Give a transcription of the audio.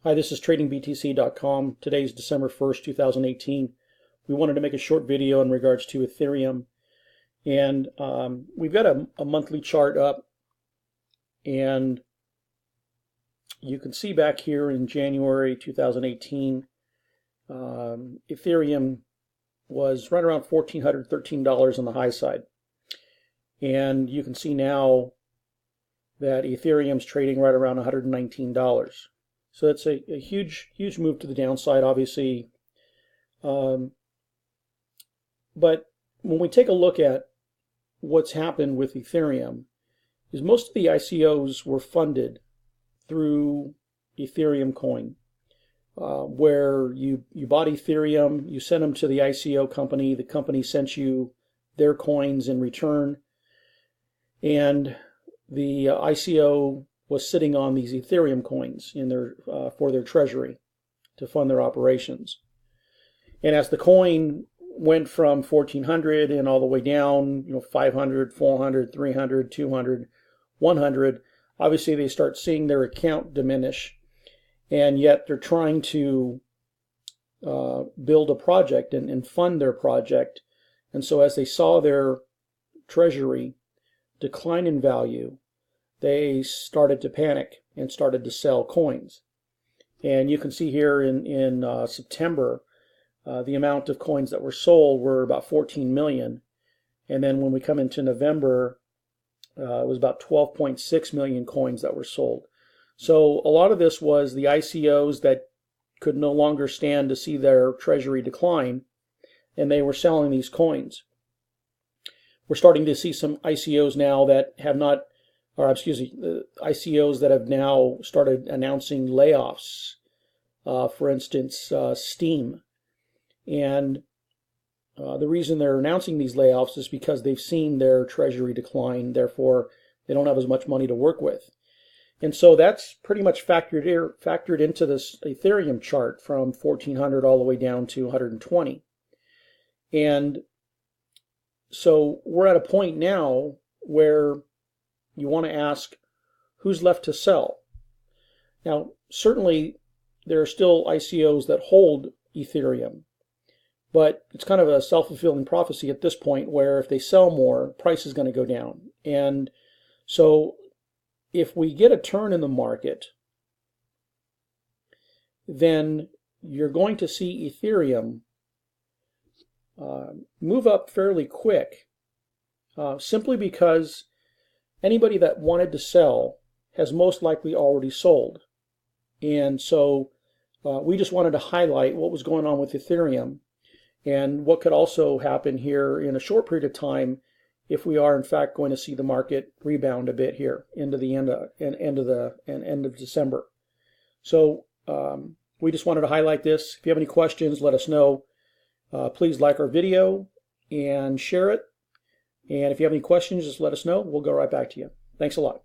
Hi, this is TradingBTC.com. Today is December 1st, 2018. We wanted to make a short video in regards to Ethereum. And we've got a monthly chart up. And you can see back here in January 2018, Ethereum was right around $1,413 on the high side. And you can see now that Ethereum's trading right around $119. So it's a huge move to the downside, obviously. But when we take a look at what's happened with Ethereum, is most of the ICOs were funded through Ethereum coin, where you bought Ethereum, you sent them to the ICO company, the company sent you their coins in return, and the ICO was sitting on these Ethereum coins in their for their treasury to fund their operations. And as the coin went from 1400 and all the way down, 500, 400, 300, 200, 100, obviously they start seeing their account diminish, and yet they're trying to build a project and fund their project. And so as they saw their treasury decline in value, they started to panic and started to sell coins. And you can see here in September, the amount of coins that were sold were about 14 million. And then when we come into November, it was about 12.6 million coins that were sold. So a lot of this was the ICOs that could no longer stand to see their treasury decline, and they were selling these coins. We're starting to see some ICOs now that have not, ICOs that have now started announcing layoffs. For instance, Steam. And the reason they're announcing these layoffs is because they've seen their treasury decline. Therefore, they don't have as much money to work with. And so that's pretty much factored into this Ethereum chart from 1400 all the way down to 120. And so we're at a point now where you want to ask, who's left to sell? Now, certainly there are still ICOs that hold Ethereum, but it's kind of a self-fulfilling prophecy at this point where if they sell more, price is going to go down. And so if we get a turn in the market, then you're going to see Ethereum move up fairly quick, simply because anybody that wanted to sell has most likely already sold. And so we just wanted to highlight what was going on with Ethereum and what could also happen here in a short period of time if we are in fact going to see the market rebound a bit here into the end of December. So we just wanted to highlight this. If you have any questions, let us know. Please like our video and share it. And if you have any questions, just let us know. We'll go right back to you. Thanks a lot.